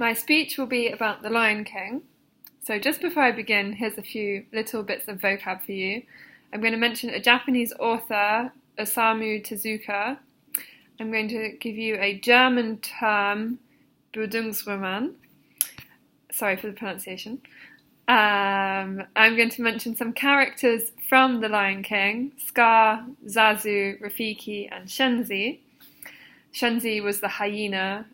My speech will be about The Lion King. So just before I begin, here's a few little bits of vocab for you. I'm going to mention a Japanese author, Osamu Tezuka. I'm going to give you a German term, Bildungsroman. Sorry for the pronunciation. I'm going to mention some characters from The Lion King: Scar, Zazu, Rafiki, and Shenzi. Shenzi was the hyena,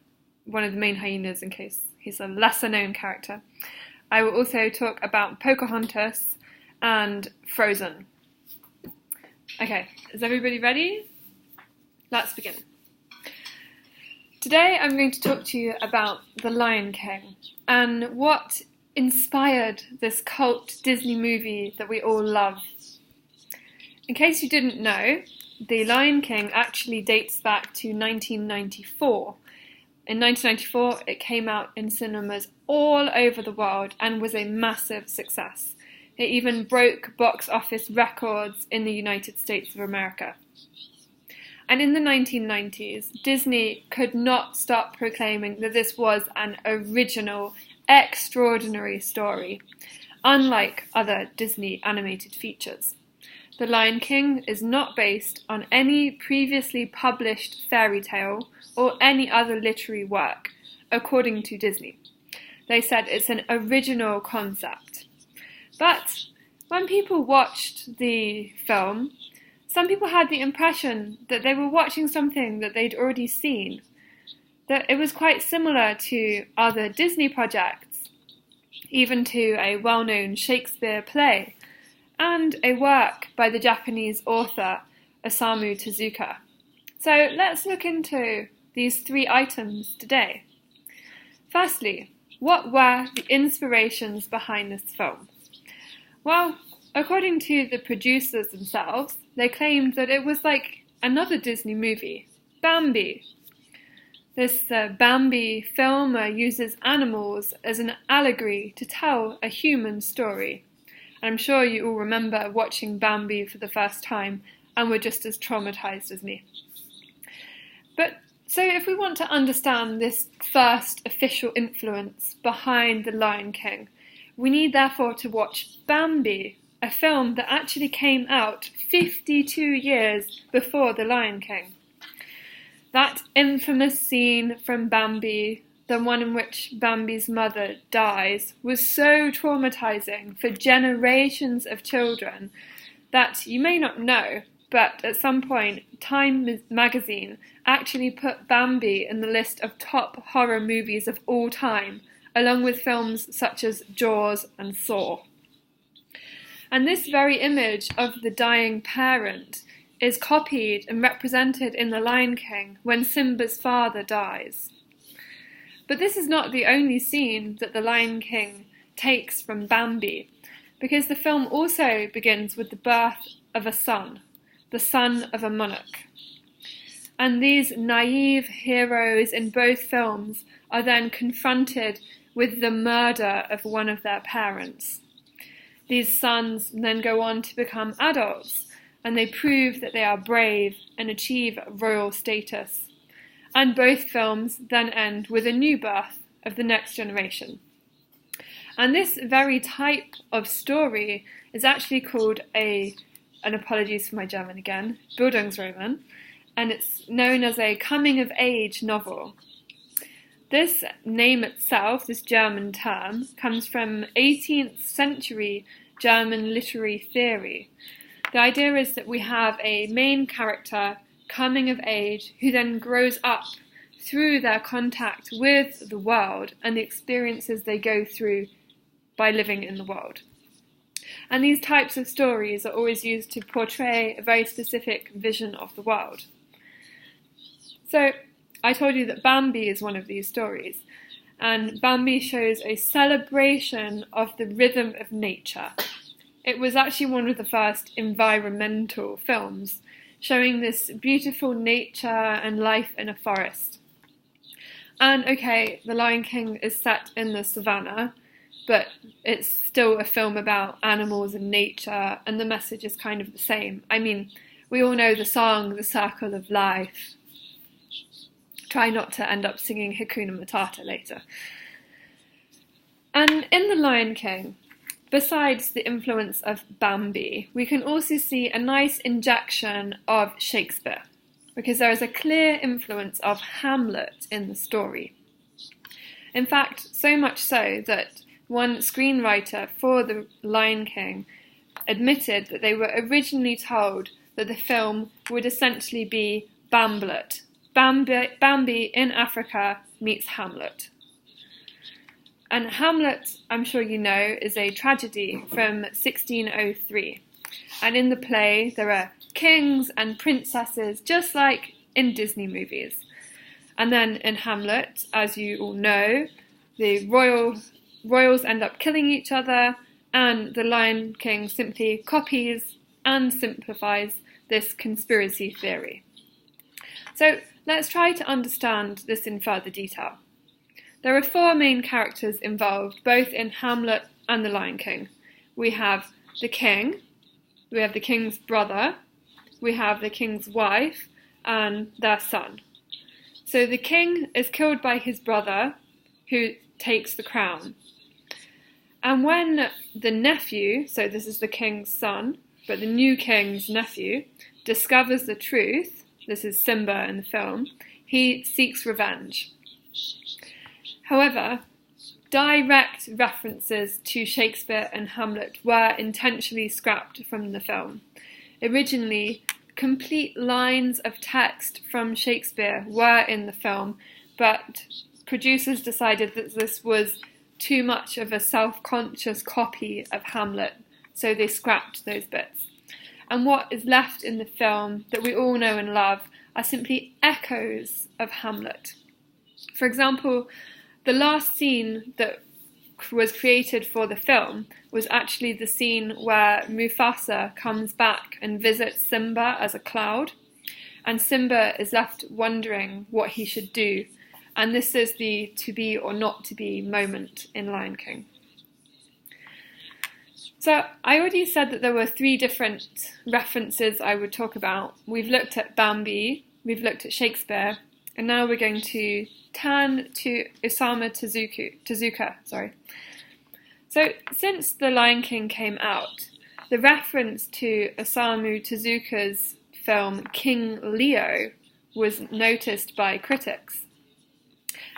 one of the main hyenas in case he's a lesser known character. I will also talk about Pocahontas and Frozen. Okay, is everybody ready? Let's begin. Today I'm going to talk to you about The Lion King and what inspired this cult Disney movie that we all love. In case you didn't know, The Lion King actually dates back to 1994. In 1994, it came out in cinemas all over the world and was a massive success. It even broke box office records in the United States of America. And in the 1990s, Disney could not stop proclaiming that this was an original, extraordinary story, unlike other Disney animated features. The Lion King is not based on any previously published fairy tale or any other literary work, according to Disney. They said it's an original concept. But when people watched the film, some people had the impression that they were watching something that they'd already seen, that it was quite similar to other Disney projects, even to a well-known Shakespeare play, and a work by the Japanese author Osamu Tezuka. So let's look into these three items today. Firstly, what were the inspirations behind this film? Well, according to the producers themselves, they claimed that it was like another Disney movie, Bambi. This Bambi film uses animals as an allegory to tell a human story. I'm sure you all remember watching Bambi for the first time and were just as traumatized as me. But so if we want to understand this first official influence behind The Lion King, we need therefore to watch Bambi, a film that actually came out 52 years before The Lion King. That infamous scene from Bambi, the one in which Bambi's mother dies, was so traumatizing for generations of children that you may not know, but at some point Time magazine actually put Bambi in the list of top horror movies of all time, along with films such as Jaws and Saw. And this very image of the dying parent is copied and represented in The Lion King when Simba's father dies. But this is not the only scene that The Lion King takes from Bambi, because the film also begins with the birth of a son, the son of a monarch. And these naive heroes in both films are then confronted with the murder of one of their parents. These sons then go on to become adults, and they prove that they are brave and achieve royal status. And both films then end with a new birth of the next generation. And this very type of story is actually called and apologies for my German again, Bildungsroman, and it's known as a coming-of-age novel. This name itself, this German term, comes from 18th century German literary theory. The idea is that we have a main character coming of age who then grows up through their contact with the world and the experiences they go through by living in the world. And these types of stories are always used to portray a very specific vision of the world. So I told you that Bambi is one of these stories, and Bambi shows a celebration of the rhythm of nature. It was actually one of the first environmental films, showing this beautiful nature and life in a forest. And okay, The Lion King is set in the savannah, but it's still a film about animals and nature, and the message is kind of the same. I mean, we all know the song, The Circle of Life. Try not to end up singing Hakuna Matata later. And in The Lion King, besides the influence of Bambi, we can also see a nice injection of Shakespeare, because there is a clear influence of Hamlet in the story. In fact, so much so that one screenwriter for The Lion King admitted that they were originally told that the film would essentially be Bamblet. Bambi in Africa meets Hamlet. And Hamlet, I'm sure you know, is a tragedy from 1603. And in the play, there are kings and princesses, just like in Disney movies. And then in Hamlet, as you all know, the royals end up killing each other, and the Lion King simply copies and simplifies this conspiracy theory. So let's try to understand this in further detail. There are four main characters involved, both in Hamlet and the Lion King. We have the king, we have the king's brother, we have the king's wife, and their son. So the king is killed by his brother, who takes the crown. And when the nephew, so this is the king's son, but the new king's nephew, discovers the truth, this is Simba in the film, he seeks revenge. However, direct references to Shakespeare and Hamlet were intentionally scrapped from the film. Originally, complete lines of text from Shakespeare were in the film, but producers decided that this was too much of a self-conscious copy of Hamlet, so they scrapped those bits. And what is left in the film that we all know and love are simply echoes of Hamlet. For example, the last scene that was created for the film was actually the scene where Mufasa comes back and visits Simba as a cloud, and Simba is left wondering what he should do, and this is the to be or not to be moment in Lion King. So I already said that there were three different references I would talk about. We've looked at Bambi, we've looked at Shakespeare, and now we're going to turn to Osamu Tezuka. So since The Lion King came out, the reference to Osamu Tezuka's film King Leo was noticed by critics.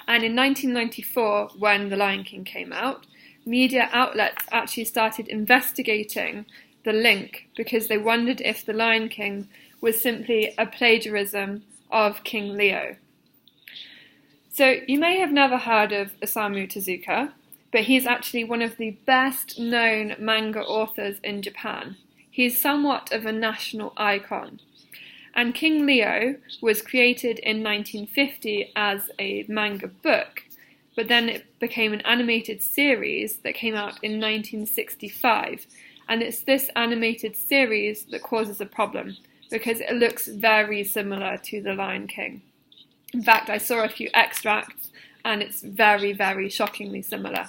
And in 1994, when The Lion King came out, media outlets actually started investigating the link because they wondered if The Lion King was simply a plagiarism of King Leo. So you may have never heard of Osamu Tezuka, but he's actually one of the best known manga authors in Japan. He's somewhat of a national icon. And King Leo was created in 1950 as a manga book, but then it became an animated series that came out in 1965. And it's this animated series that causes a problem, because it looks very similar to The Lion King. In fact, I saw a few extracts, and it's very, very shockingly similar.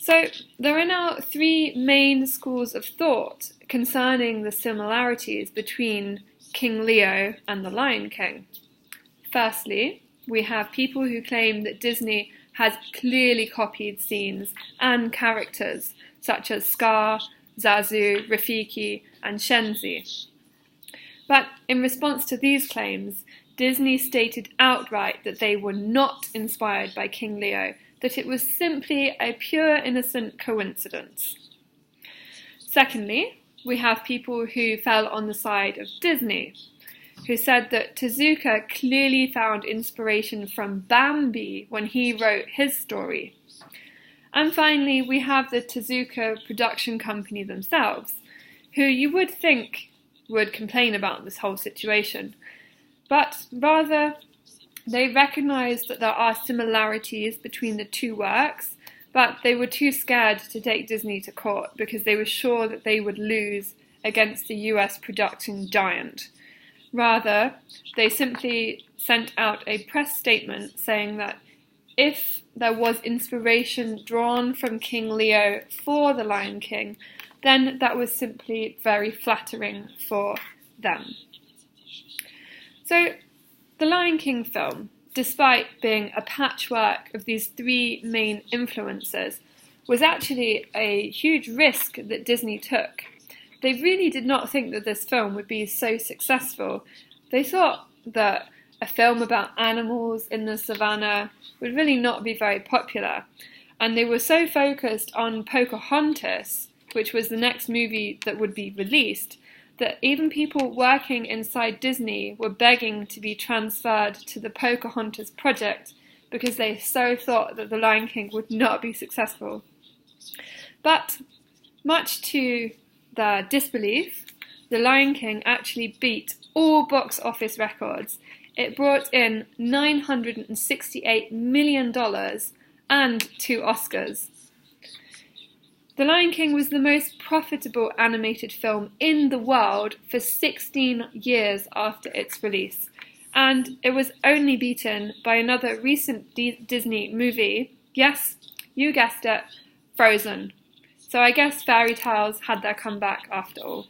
So there are now three main schools of thought concerning the similarities between King Leo and The Lion King. Firstly, we have people who claim that Disney has clearly copied scenes and characters such as Scar, Zazu, Rafiki, and Shenzi. But in response to these claims, Disney stated outright that they were not inspired by King Leo, that it was simply a pure innocent coincidence. Secondly, we have people who fell on the side of Disney, who said that Tezuka clearly found inspiration from Bambi when he wrote his story. And finally, we have the Tezuka production company themselves, who you would think would complain about this whole situation, but rather they recognised that there are similarities between the two works, but they were too scared to take Disney to court because they were sure that they would lose against the US production giant. Rather, they simply sent out a press statement saying that if there was inspiration drawn from King Leo for The Lion King, then that was simply very flattering for them. So, the Lion King film, despite being a patchwork of these three main influences, was actually a huge risk that Disney took. They really did not think that this film would be so successful. They thought that a film about animals in the savannah would really not be very popular. And they were so focused on Pocahontas, which was the next movie that would be released, that even people working inside Disney were begging to be transferred to the Pocahontas project because they so thought that The Lion King would not be successful. But much to their disbelief, The Lion King actually beat all box office records. It brought in $968 million and 2 Oscars. The Lion King was the most profitable animated film in the world for 16 years after its release, and it was only beaten by another recent Disney movie. Yes, you guessed it, Frozen. So I guess fairy tales had their comeback after all.